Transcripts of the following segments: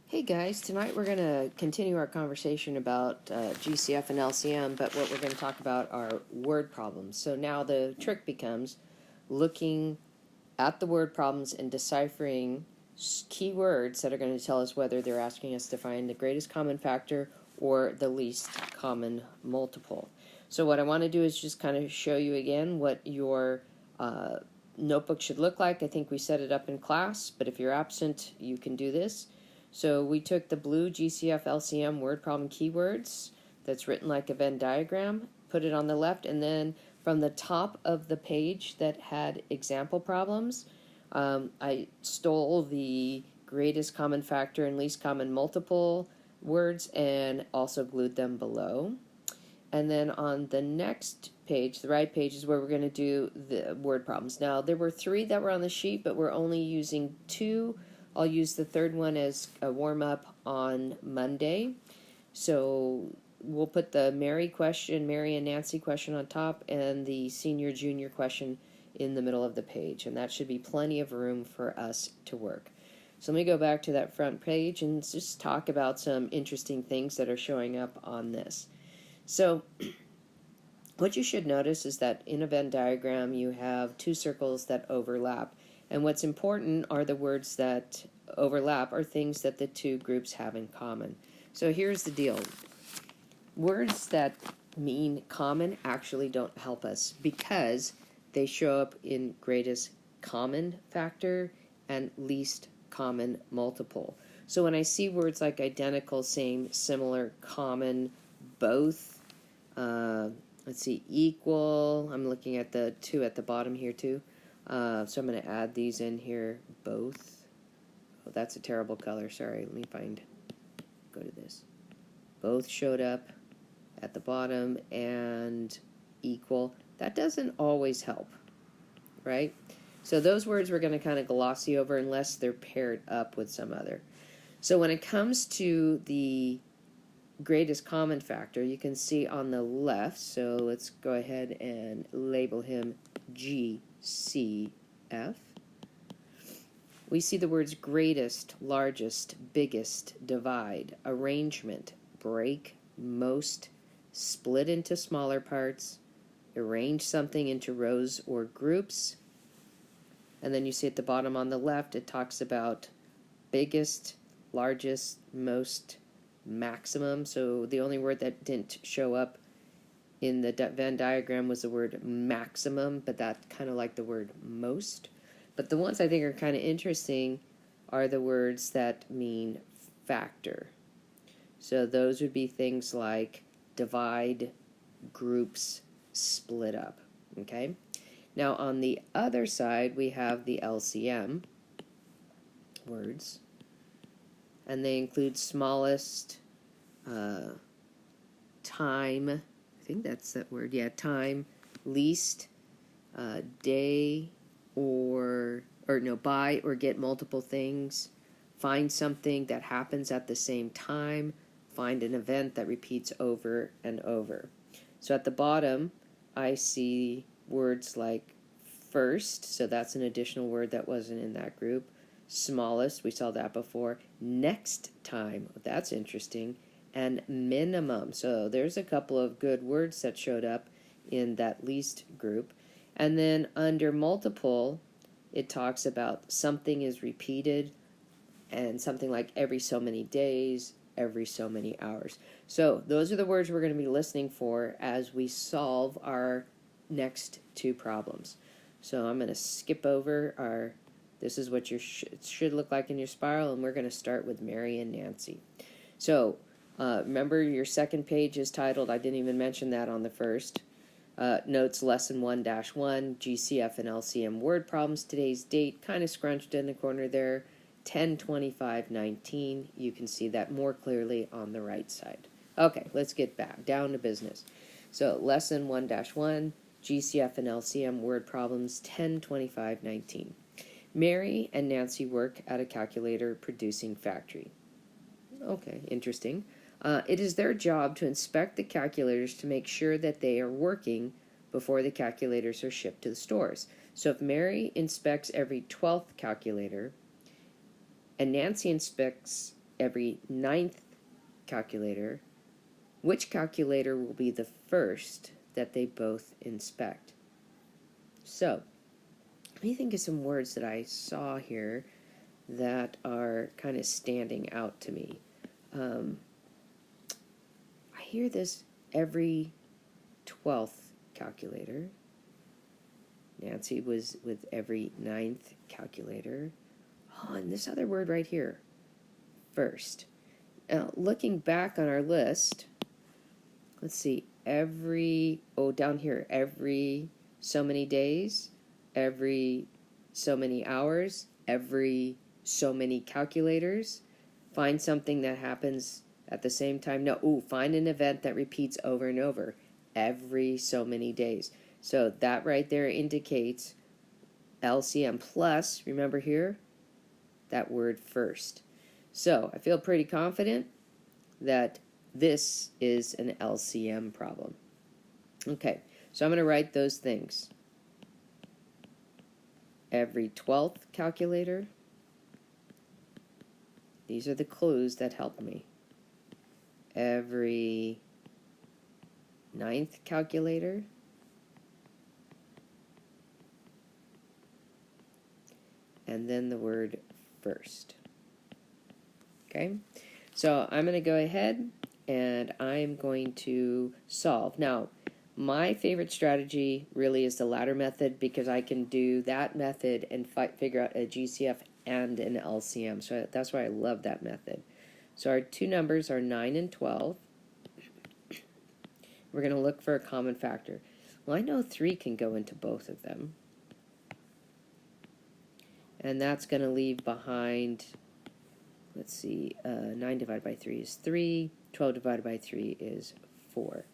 Hey guys, tonight we're going to continue our conversation about GCF and LCM, but what we're going to talk about are word problems. So now the trick becomes looking at the word problems and deciphering keywords that are going to tell us whether they're asking us to find the greatest common factor or the least common multiple. So what I want to do is just kind of show you again what your notebook should look like. I think we set it up in class, but if you're absent, you can do this. So we took the blue GCF LCM word problem keywords that's written like a Venn diagram, put it on the left, and then from the top of the page that had example problems, I stole the greatest common factor and least common multiple words and also glued them below. And then on the next page, the right page, is where we're going to do the word problems. Now, there were 3 that were on the sheet, but we're only using 2. I'll use the third one as a warm-up on Monday. So we'll put the Mary and Nancy question on top and the senior junior question in the middle of the page. And that should be plenty of room for us to work. So let me go back to that front page and just talk about some interesting things that are showing up on this. So what you should notice is that in a Venn diagram you have 2 circles that overlap. And what's important are the words that overlap are things that the 2 groups have in common. So here's the deal. Words that mean common actually don't help us because they show up in greatest common factor and least common multiple. So when I see words like identical, same, similar, common, both, let's see, equal, I'm looking at the 2 at the bottom here too. So I'm going to add these in here, both. Oh, that's a terrible color, sorry, let me go to this. Both showed up at the bottom, and equal. That doesn't always help, right? So those words we're going to kind of glossy over unless they're paired up with some other. So when it comes to the greatest common factor, you can see on the left, so let's go ahead and label him GCF. We see the words greatest, largest, biggest, divide, arrangement, break, most, split into smaller parts, arrange something into rows or groups. And then you see at the bottom on the left, it talks about biggest, largest, most, maximum. So the only word that didn't show up in the Venn diagram was the word maximum, but that's kind of like the word most. But the ones I think are kind of interesting are the words that mean factor. So those would be things like divide, groups, split up. Okay? Now on the other side, we have the LCM words. And they include smallest, time, I think that's that word, yeah, time, least, day, buy or get multiple things, find something that happens at the same time, find an event that repeats over and over. So at the bottom, I see words like first, so that's an additional word that wasn't in that group. Smallest, we saw that before. Next time, that's interesting. And minimum, so there's a couple of good words that showed up in that least group. And then under multiple, it talks about something is repeated and something like every so many days, every so many hours. So those are the words we're going to be listening for as we solve our next 2 problems. So I'm going to skip over this is what your should look like in your spiral, and we're going to start with Mary and Nancy. So remember your second page is titled, I didn't even mention that on the first, notes lesson 1-1, GCF and LCM word problems. Today's date kind of scrunched in the corner there, 10/25/19. You can see that more clearly on the right side. Okay, let's get back down to business. So lesson 1-1, GCF and LCM word problems, 10/25/19. Mary and Nancy work at a calculator producing factory. Okay, interesting. It is their job to inspect the calculators to make sure that they are working before the calculators are shipped to the stores. So if Mary inspects every 12th calculator and Nancy inspects every ninth calculator, which calculator will be the first that they both inspect? So, let me think of some words that I saw here that are kind of standing out to me. I hear this every 12th calculator. Nancy was with every ninth calculator. Oh, and this other word right here, first. Now, looking back on our list, let's see, down here, every so many days, every so many hours, every so many calculators. Find something that happens at the same time. No, find an event that repeats over and over every so many days. So that right there indicates LCM plus, remember here, that word first. So I feel pretty confident that this is an LCM problem. Okay, so I'm going to write those things. Every 12th calculator. These are the clues that help me. Every ninth calculator. And then the word first. Okay, so I'm going to go ahead and I'm going to solve. Now, my favorite strategy really is the latter method because I can do that method and figure out a GCF and an LCM. So that's why I love that method. So our two numbers are 9 and 12. We're going to look for a common factor. Well, I know 3 can go into both of them. And that's going to leave behind, let's see, 9 divided by 3 is 3. 12 divided by 3 is 4.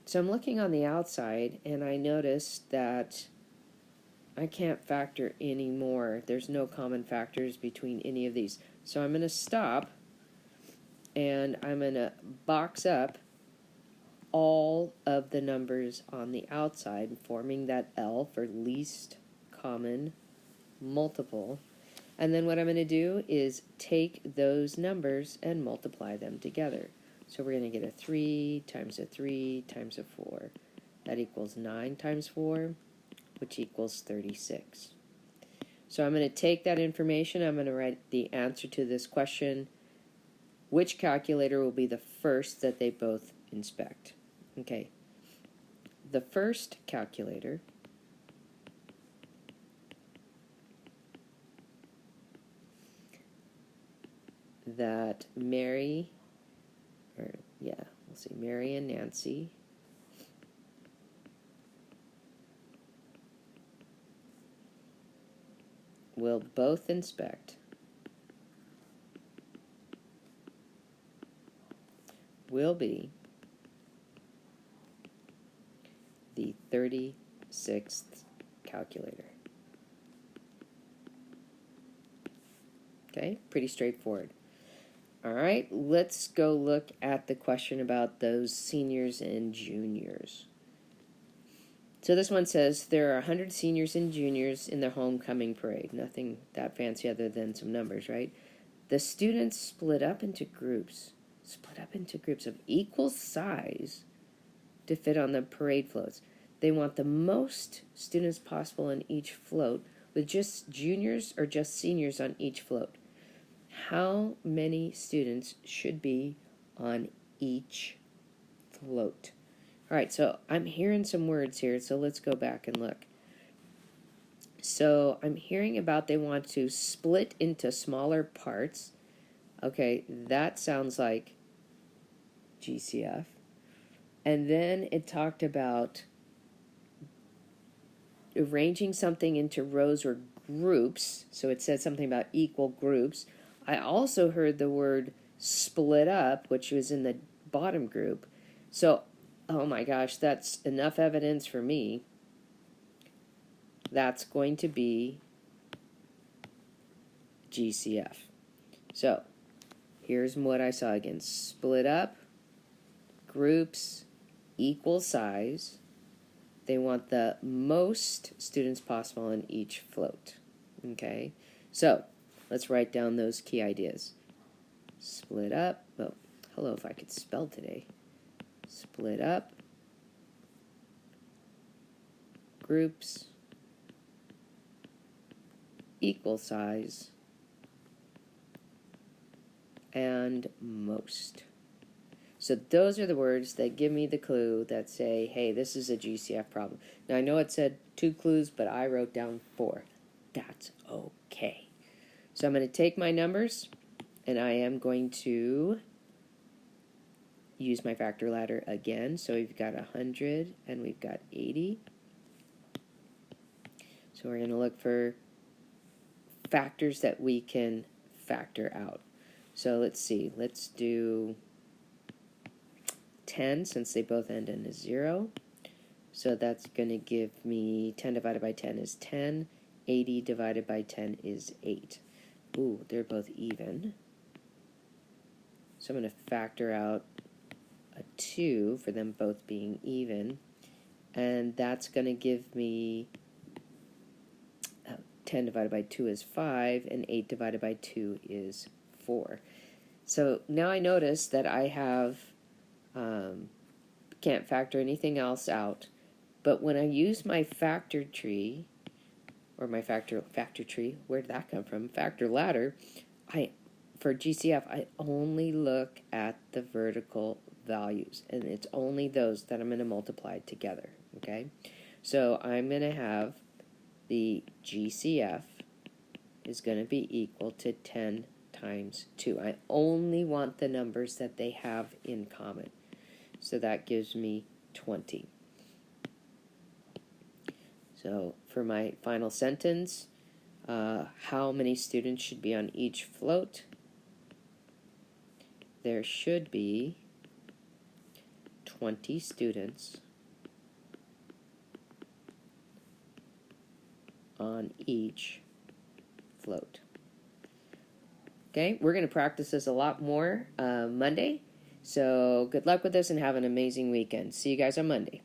So I'm looking on the outside, and I noticed that I can't factor any more. There's no common factors between any of these. So I'm going to stop, and I'm going to box up all of the numbers on the outside, forming that L for least common multiple. And then what I'm going to do is take those numbers and multiply them together. So we're going to get a 3 times a 3 times a 4. That equals 9 times 4, which equals 36. So I'm going to take that information, I'm going to write the answer to this question. Which calculator will be the first that they both inspect? Okay. The first calculator that Mary and Nancy will both inspect will be the 36th calculator. Okay, pretty straightforward. All right, let's go look at the question about those seniors and juniors. So this one says there are 100 seniors and juniors in their homecoming parade. Nothing that fancy other than some numbers, right? The students split up into groups of equal size to fit on the parade floats. They want the most students possible on each float, with just juniors or just seniors on each float. How many students should be on each float? All right, so I'm hearing some words here, so let's go back and look. So I'm hearing about they want to split into smaller parts. Okay, that sounds like GCF. And then it talked about arranging something into rows or groups. So it said something about equal groups. I also heard the word split up, which was in the bottom group. So, oh my gosh, that's enough evidence for me. That's going to be GCF. So, here's what I saw again. Split up, groups, equal size. They want the most students possible in each float. Okay, so let's write down those key ideas. split up. Oh, hello, if I could spell today. Split up, groups, equal size, and most. So those are the words that give me the clue that say, hey, this is a GCF problem. Now I know it said 2 clues, but I wrote down 4. That's okay. So I'm going to take my numbers, and I am going to use my factor ladder again. So we've got 100 and we've got 80. So we're going to look for factors that we can factor out. So let's see, let's do 10 since they both end in a 0. So that's going to give me 10 divided by 10 is 10. 80 divided by 10 is 8. Ooh, they're both even. So I'm going to factor out a 2 for them both being even. And that's going to give me 10 divided by 2 is 5, and 8 divided by 2 is 4. So now I notice that I have can't factor anything else out, but when I use my factor tree, or my factor tree, where did that come from? Factor ladder, for GCF, I only look at the vertical values, and it's only those that I'm going to multiply together, okay? So I'm going to have the GCF is going to be equal to 10 times 2. I only want the numbers that they have in common. So that gives me 20. So for my final sentence, how many students should be on each float? There should be 20 students on each float. Okay, we're going to practice this a lot more Monday. So good luck with this and have an amazing weekend. See you guys on Monday.